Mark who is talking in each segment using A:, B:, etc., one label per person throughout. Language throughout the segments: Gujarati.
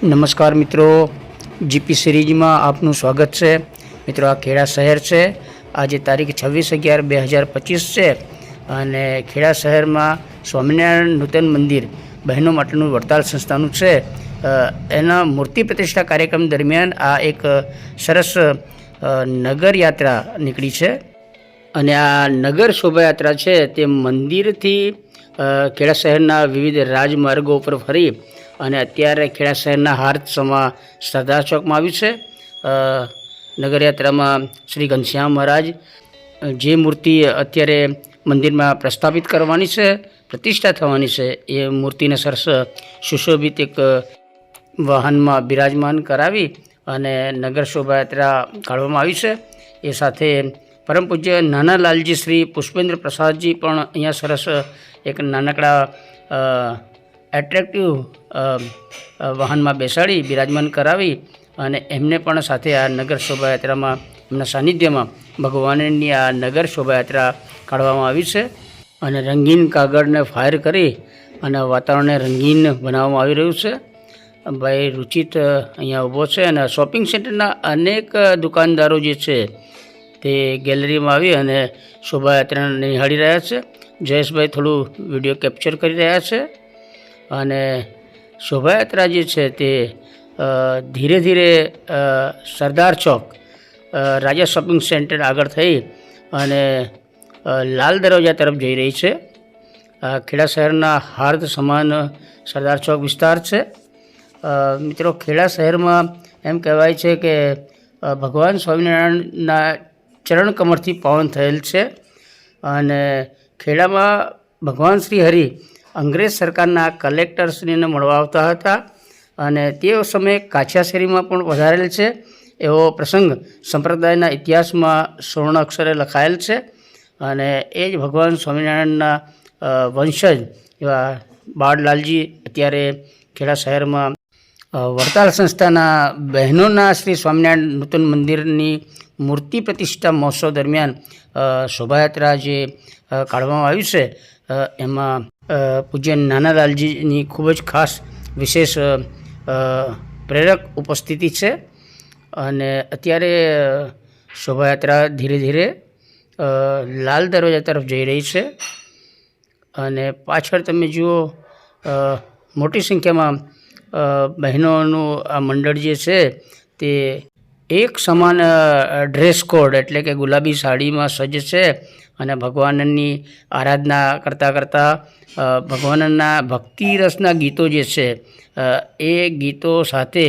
A: નમસ્કાર મિત્રો, જીપી સિરીઝમાં આપનું સ્વાગત છે. મિત્રો, આ ખેડા શહેર છે. આજે તારીખ 26/11/2025 છે અને ખેડા શહેરમાં સ્વામિનારાયણ નૂતન મંદિર બહેનો માટેનું વડતાલ સંસ્થાનું છે. એના મૂર્તિ પ્રતિષ્ઠા કાર્યક્રમ દરમિયાન આ એક સરસ નગર યાત્રા નીકળી છે અને આ નગર શોભાયાત્રા છે તે મંદિરથી ખેડા શહેરના વિવિધ રાજમાર્ગો ઉપર ફરી અને અત્યારે ખેડા શહેરના હાર્દસમાં સરદાર ચોકમાં આવ્યું છે. નગરયાત્રામાં શ્રી ઘનશ્યામ મહારાજ જે મૂર્તિ અત્યારે મંદિરમાં પ્રસ્થાપિત કરવાની છે, પ્રતિષ્ઠા થવાની છે, એ મૂર્તિને સરસ સુશોભિત એક વાહનમાં બિરાજમાન કરાવી અને નગર શોભાયાત્રા કાઢવામાં આવી છે. એ સાથે પરમ પૂજ્ય નાના લાલજી શ્રી પુષ્પેન્દ્ર પ્રસાદજી પણ અહીંયા સરસ એક નાનકડા એટ્રેક્ટિવ વાહનમાં બેસાડી બિરાજમાન કરાવી અને એમને પણ સાથે આ નગર શોભાયાત્રામાં એમના સાનિધ્યમાં ભગવાનની આ નગર શોભાયાત્રા કાઢવામાં આવી છે અને રંગીન કાગળને ફાયર કરી અને વાતાવરણને રંગીન બનાવવામાં આવી રહ્યું છે. ભાઈ રુચિત અહીંયા ઊભો છે અને શોપિંગ સેન્ટરના અનેક દુકાનદારો જે છે તે ગેલેરીમાં આવી અને શોભાયાત્રાને નિહાળી રહ્યા છે. જયેશભાઈ થોડું વિડીયો કેપ્ચર કરી રહ્યા છે અને શોભાયાત્રા જે છે તે ધીરે ધીરે સરદાર ચોક રાજા શોપિંગ સેન્ટર આગળ થઈ અને લાલ દરવાજા તરફ જઈ રહી છે. ખેડા શહેરના હાર્દ સમાન સરદાર ચોક વિસ્તાર છે. મિત્રો, ખેડા શહેરમાં એમ કહેવાય છે કે ભગવાન સ્વામિનારાયણના ચરણ કમળથી પાવન થયેલ છે અને ખેડામાં ભગવાન શ્રી હરિ અંગ્રેજ સરકારના કલેક્ટરશ્રીને મળવા આવતા હતા અને તે સમયે કાછિયા શેરીમાં પણ પધારેલ છે. એવો પ્રસંગ સંપ્રદાયના ઇતિહાસમાં સુવર્ણ અક્ષરે લખાયેલ છે અને એ જ ભગવાન સ્વામિનારાયણના વંશજ એવા બાળલાલજી અત્યારે ખેડા શહેરમાં વડતાલ સંસ્થાના બહેનોના શ્રી સ્વામિનારાયણ નૂતન મંદિરની મૂર્તિ પ્રતિષ્ઠા મહોત્સવ દરમિયાન શોભાયાત્રા જે કાઢવામાં આવ્યું છે એમાં પૂજ્ય નાનાલાલજીની ખૂબ જ ખાસ વિશેષ પ્રેરક ઉપસ્થિતિ છે અને અત્યારે શોભાયાત્રા ધીરે ધીરે લાલ દરવાજા તરફ જઈ રહી છે અને પાછળ તમે જુઓ મોટી સંખ્યામાં બહેનોનું આ મંડળ જે છે તે એક સમાન ડ્રેસ કોડ એટલે કે ગુલાબી સાડીમાં સજ્જ છે અને ભગવાનની આરાધના કરતાં ભગવાનના ભક્તિ રસના ગીતો જે છે એ ગીતો સાથે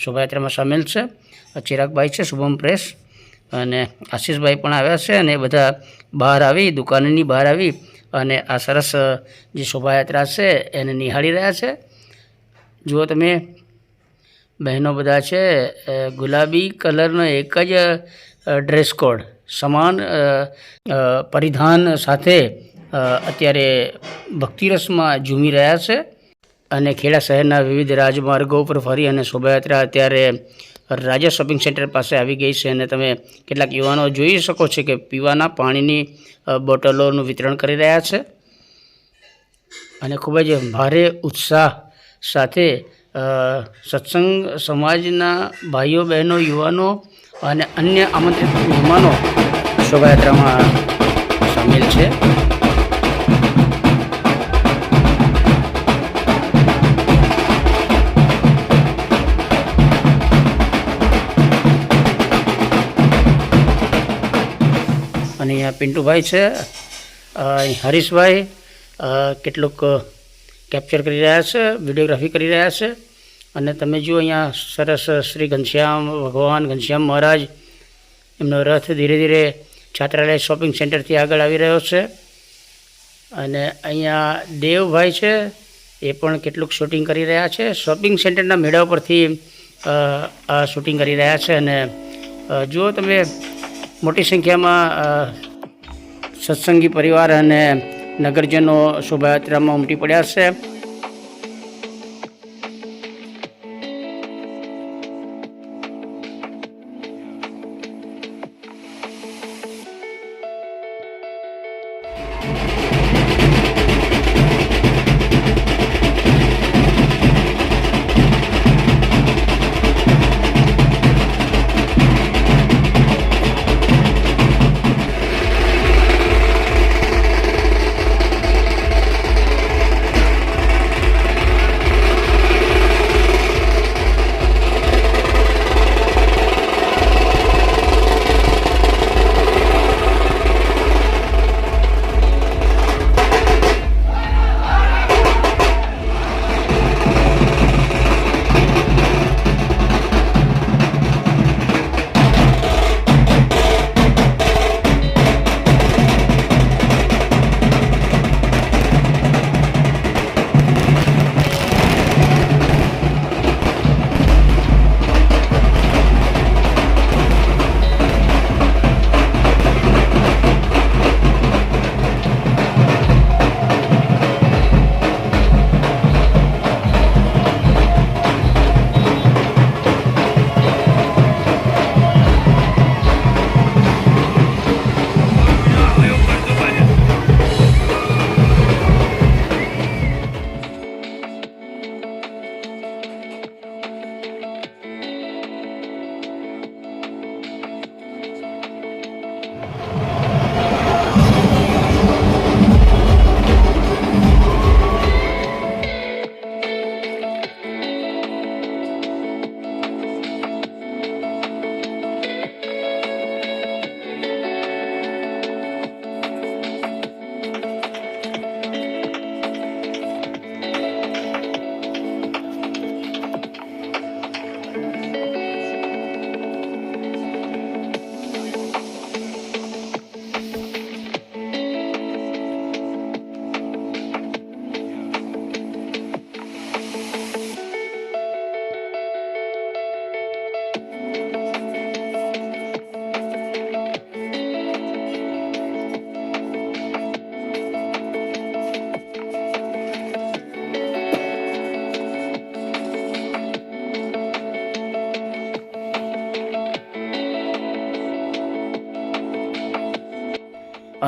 A: શોભાયાત્રામાં સામેલ છે. ચિરાગભાઈ છે શુભમ પ્રેસ અને આશીષભાઈ પણ આવ્યા છે અને બધા બહાર આવી દુકાનની બહાર આવી અને આ સરસ જે શોભાયાત્રા છે એને નિહાળી રહ્યા છે. જુઓ તમે, બહેનો બધા છે ગુલાબી કલરનો એક જ ડ્રેસ કોડ સમાન પરિધાન સાથે અત્યારે ભક્તિરસમાં ઝૂમી રહ્યા છે અને ખેડા શહેરના વિવિધ રાજમાર્ગો ઉપર ફરી અને શોભાયાત્રા અત્યારે રાજા શોપિંગ સેન્ટર પાસે આવી ગઈ છે અને તમે કેટલાક યુવાનો જોઈ શકો છો કે પીવાના પાણીની બોટલોનું વિતરણ કરી રહ્યા છે અને ખૂબ જ ભારે ઉત્સાહ સાથે સત્સંગ સમાજના ભાઈઓ બહેનો યુવાનો અને અન્ય આમંત્રિત મહેમાનો શોભાયાત્રામાં સામેલ છે. અને અહીંયા પિન્ટુભાઈ છે, હરીશભાઈ કેટલુંક કેપ્ચર કરી રહ્યા છે, વિડીયોગ્રાફી કરી રહ્યા છે અને તમે જુઓ અહીંયા સરસ શ્રી ઘનશ્યામ ભગવાન ઘનશ્યામ મહારાજ એમનો રથ ધીરે ધીરે છાત્રાલય શોપિંગ સેન્ટરથી આગળ આવી રહ્યો છે અને અહીંયા દેવભાઈ છે એ પણ કેટલુંક શૂટિંગ કરી રહ્યા છે. શોપિંગ સેન્ટરના મેળા પરથી આ શૂટિંગ કરી રહ્યા છે અને જુઓ તમે, મોટી સંખ્યામાં સત્સંગી પરિવાર અને નગરજનો શોભાયાત્રામાં ઉમટી પડ્યા છે.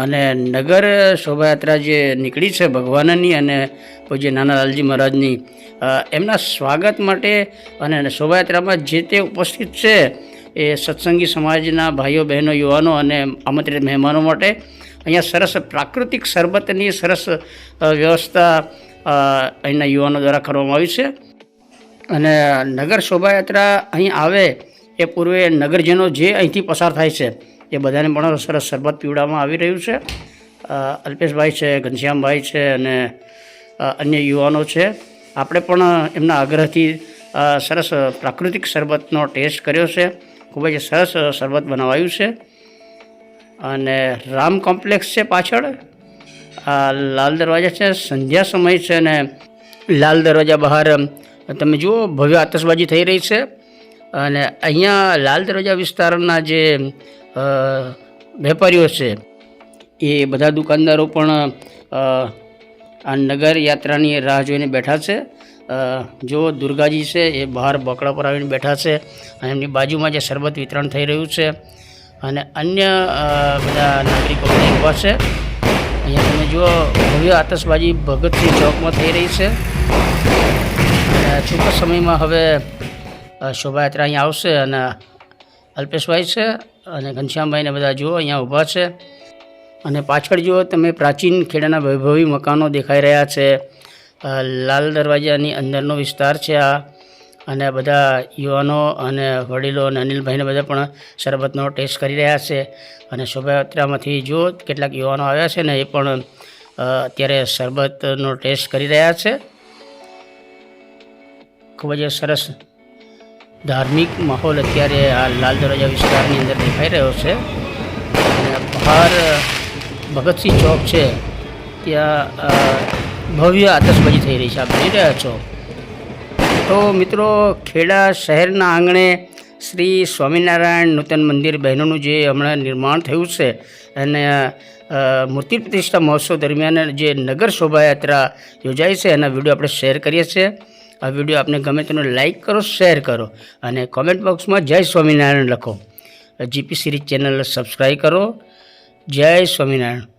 A: અને નગર શોભાયાત્રા જે નીકળી છે ભગવાનની અને પૂજ્ય નાના લાલજી મહારાજની એમના સ્વાગત માટે અને શોભાયાત્રામાં જે તે ઉપસ્થિત છે એ સત્સંગી સમાજના ભાઈઓ બહેનો યુવાનો અને આમંત્રિત મહેમાનો માટે અહીંયા સરસ પ્રાકૃતિક શરબતની સરસ વ્યવસ્થા અહીંના યુવાનો દ્વારા કરવામાં આવી છે. અને નગર શોભાયાત્રા અહીં આવે એ પૂર્વે નગરજનો જે અહીંથી પસાર થાય છે એ બધાને પણ સરસ શરબત પીવડાવવામાં આવી રહ્યું છે. અલ્પેશભાઈ છે, ઘનશ્યામભાઈ છે અને અન્ય યુવાનો છે. આપણે પણ એમના આગ્રહથી સરસ પ્રાકૃતિક શરબતનો ટેસ્ટ કર્યો છે. ખૂબ જ સરસ શરબત બનાવાયું છે. અને રામ કોમ્પ્લેક્સ છે પાછળ, લાલ દરવાજા છે, સંધ્યા સમય છે અને લાલ દરવાજા બહાર તમે જુઓ ભવ્ય આતશબાજી થઈ રહી છે. અને અહીંયા લાલ દરવાજા વિસ્તારના જે વેપારીઓ છે એ બધા દુકાનદારો પણ આ નગર યાત્રાની રાહ જોઈને બેઠા છે. જો દુર્ગાજી છે એ બહાર બકડા પર આવીને બેઠા છે અને એમની બાજુમાં જે શરબત વિતરણ થઈ રહ્યું છે અને અન્ય બધા નાગરિકો બધા ઊભા છે. અહીંયા તમે જુઓ ભવ્ય આતશબાજી ભગતસિંહ ચોકમાં થઈ રહી છે. ટૂંક સમયમાં હવે શોભાયાત્રા અહીંયા આવશે અને અલ્પેશભાઈ છે અને ઘનશ્યામભાઈને બધા જુઓ અહીંયા ઊભા છે. અને પાછળ જુઓ તમે પ્રાચીન ખેડાના વૈભવી મકાનો દેખાઈ રહ્યા છે. લાલ દરવાજાની અંદરનો વિસ્તાર છે આ. અને બધા યુવાનો અને વડીલો અને અનિલભાઈને બધા પણ શરબતનો ટેસ્ટ કરી રહ્યા છે. અને શોભાયાત્રામાંથી જુઓ કેટલાક યુવાનો આવ્યા છે ને એ પણ અત્યારે શરબતનો ટેસ્ટ કરી રહ્યા છે. ખૂબ જ સરસ ધાર્મિક માહોલ અત્યારે આ લાલ દરવાજા વિસ્તારની અંદર દેખાઈ રહ્યો છે. અને બહાર ભગતસિંહ ચોક છે ત્યાં ભવ્ય આતશબાજી થઈ રહી છે, આપ જોઈ રહ્યા છો. તો મિત્રો, ખેડા શહેરના આંગણે શ્રી સ્વામિનારાયણ નૂતન મંદિર બહેનોનું જે હમણાં નિર્માણ થયું છે અને મૂર્તિ પ્રતિષ્ઠા મહોત્સવ દરમિયાન જે નગર શોભાયાત્રા યોજાઈ છે એના વિડીયો આપણે શેર કરીએ છીએ. આ વિડીયો આપને ગમે તેનો લાઇક કરો, શેર કરો અને કોમેન્ટ બોક્સમાં જય સ્વામિનારાયણ લખો. જીપી સિરીઝ ચેનલ સબસ્ક્રાઈબ કરો. જય સ્વામિનારાયણ.